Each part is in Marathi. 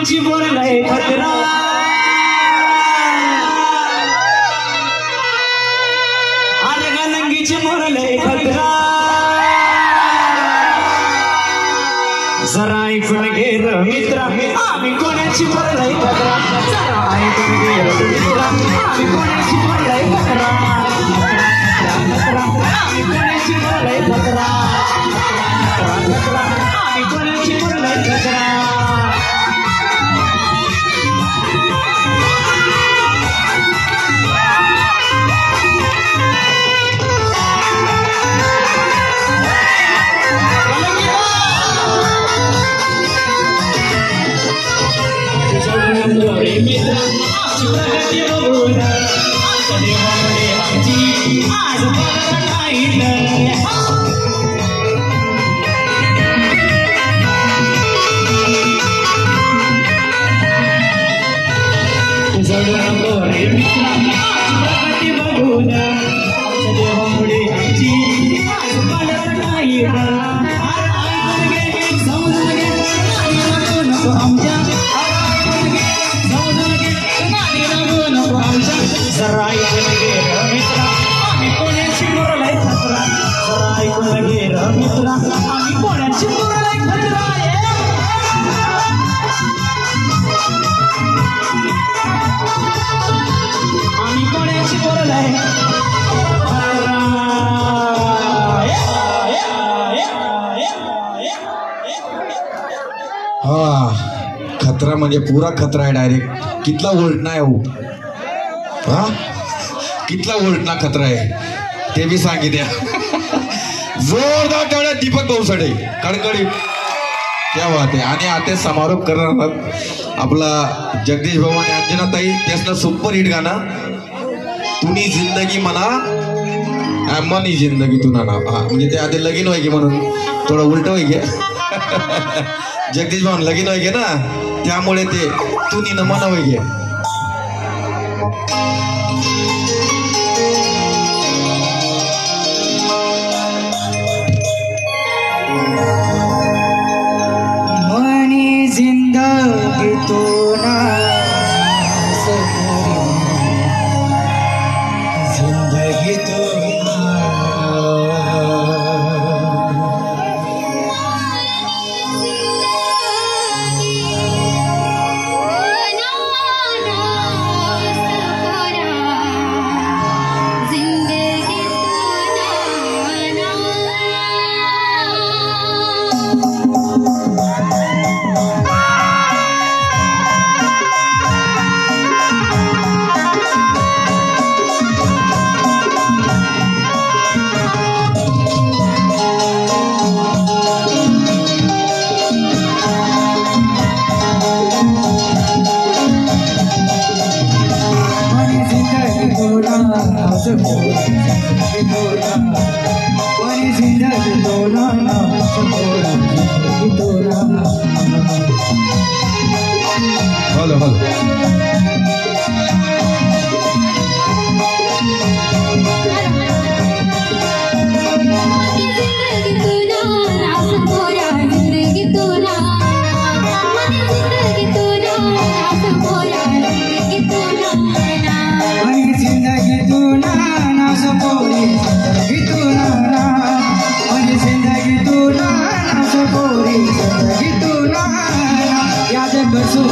कोणाची बोललंय खतरा अरे गलंगीची बोललंय खतरा जरा ऐकून घे र मित्रा आम्ही कोणाची बोललंय खतरा जरा ऐकून घे र मित्रा आम्ही कोणाची बोललंय खतरा आम्ही कोणाची बोललंय खतरा आम्ही कोणाची बोललंय खतरा खतरा म्हणजे पुरा खतरा आहे डायरेक्ट कितला वोल्ट नाही हो हा कितला वोल्ट ना खतरा आहे ते बी सांगितल्या जोरदार टाळ्या दीपक भाऊसाडे कडकडीत क्या बात आहे आणि आता समारोप करणार आहात आपला जगदीश भाऊ आणि अंजनाताई त्यासनं सुपर हिट गाणं तुम्ही जिंदगी म्हणा मनी जिंदगी तुना ना हा म्हणजे ते आधी लगीन व्हायचे म्हणून थोडं उलट व्हायचे जगदीश भाऊ लगीन व्हायचे ना त्यामुळे ते तुनी न म्हणा व्हायचे मनी जिंदगी तो ना जिंदगी तो हॅलो हॅलो याद बसो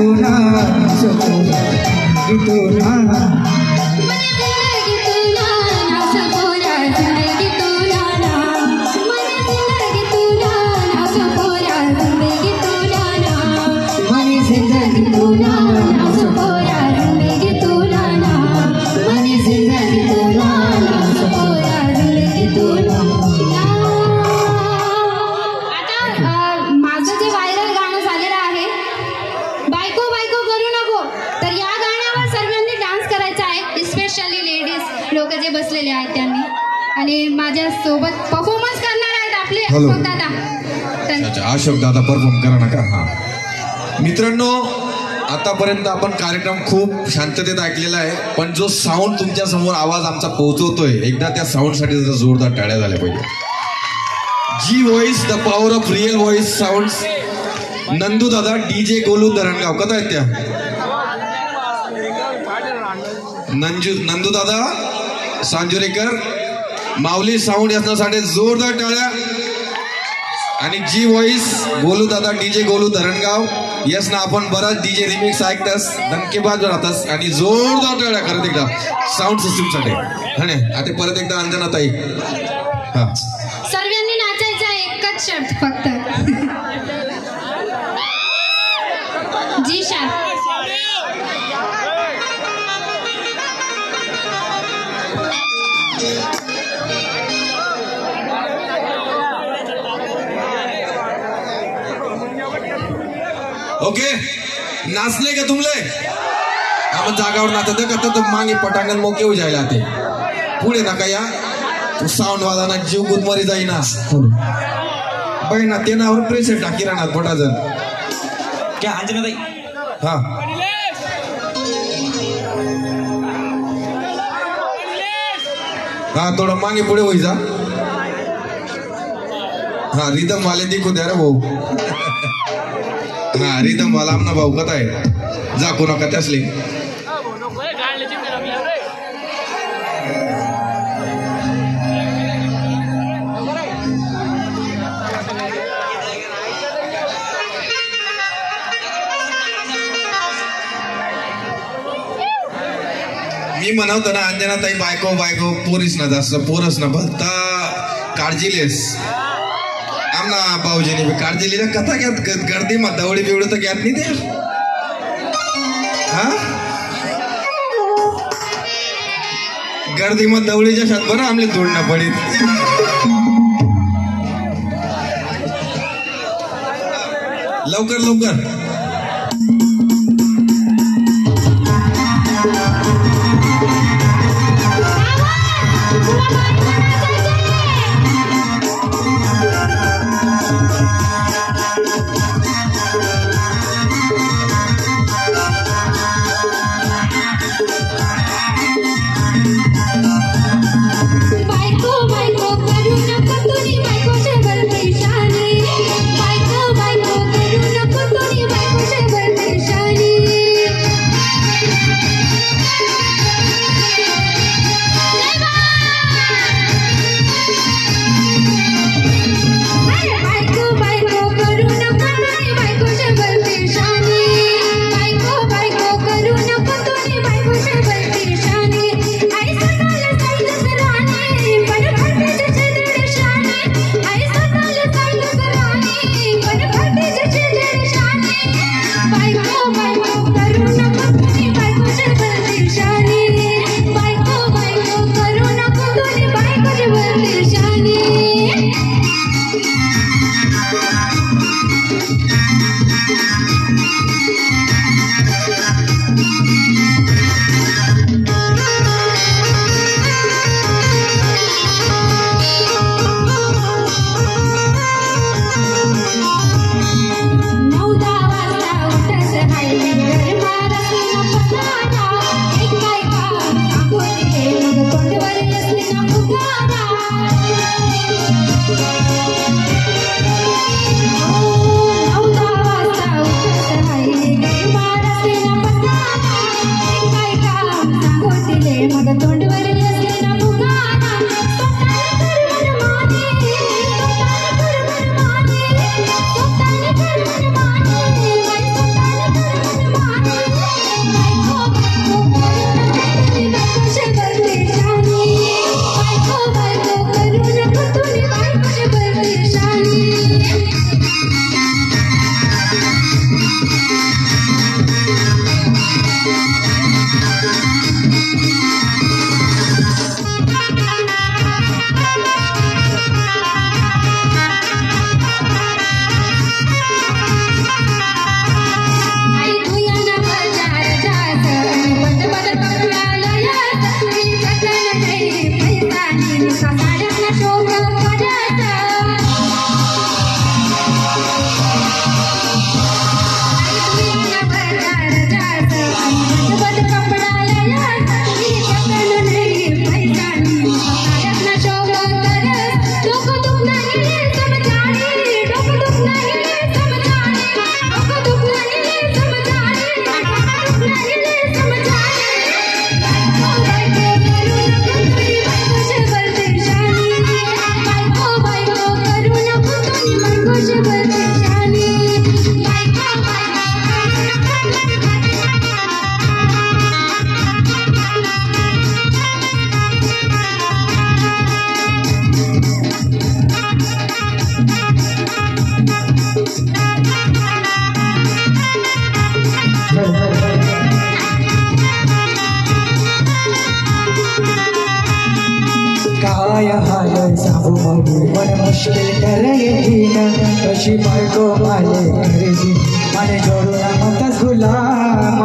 तुला सपोरा तुला लोक जे बसलेले आहेत त्यांनी आणि माझ्या सोबत परफॉर्मन्स करणार आहेत आपले हॅलो. अशोक दादा. अच्छा अशोक दादा परफॉर्म करा नका. हा मित्रांनो, आतापर्यंत आपण कार्यक्रम खूप शांततेत ऐकलेला आहे, पण जो साऊंड तुमच्या समोर आवाज आमचा पोहोचवतोय, एकदा त्या साऊंडसाठी जरा जोरदार टाळ्या झाल्या पाहिजे. जी voice, the power of real voice sounds. Nandu दादा, डीजे गोलू धरणगाव, कथा आहेत त्या? नंदू दादा सांजुरेकर, माऊली साऊंड यासाठी जोरदार टाळ्या. आणि जी व्हॉइस गोलू दादा, डीजे गोलू धरणगाव. यस ना, आपण बराच डीजे रिमिक्स ऐकतास, दणकेबाज राहतास आणि जोरदार टाळ्या करत एकदा साऊंड सिस्टीमसाठी. हा नाही, आता परत एकदा अंजना ताई. हा, सर्वांनी नाचायचा एकच शर्त फक्त. जी शार. ओके, नाचले का तुमले? आपण जागावर नाचत का तर मागे पटांगण मोके हो जायला ते पुढे नका या. तू साऊंड वाजाना जीव गुदमरी जाईना बहिणा ते नावर प्रेशर टाकी राहणार पोटा जण. क्या अंजना ताई? हा हा, थोडं मागे पुढे होई जा. हा, रिदम वाले दिखू द्या रे भाऊ. हा, रिदम वाला आमना भाऊ कथा आहे, जाकू नका त्यासले. मी म्हणवतो ना, अंजना ताई बायको बायको पोरीस ना, जास्त पोरस ना भलता काळजीलेस. आमना भाऊजीने बी काळजी लिहिल्या. कथा घ्यात गर्दी मग दवडी बिवडी तर घ्यात नाही ते. हा, गर्दी मग दवडीच्या शात बरं आमले तोडणं पडीत. लवकर लवकर. Thank you. मागे मन मुश्किल करायची ना कशी बायको माले करायची माने जोडून मत गुलाम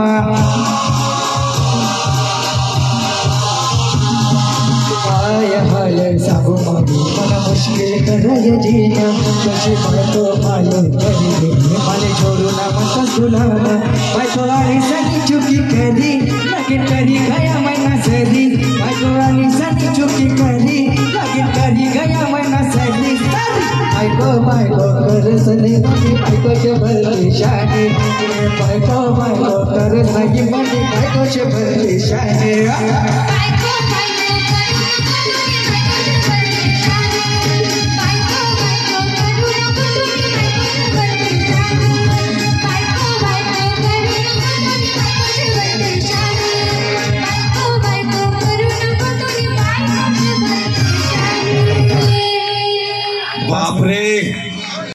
काय हाल सांगू मागे मन मुश्किल करायची ना कशी बायको माले करायची माने जोडून मत गुलाम बायको आणि सनी चुकी करी लगीन करी गया महिना सरी बायको आणि सनी चुकी करी लगीन करी गया महिना सरी बायको बायको करस नाही बायकोचे भरली शाने बायको बायको करस नाही बायकोचे भरली शाने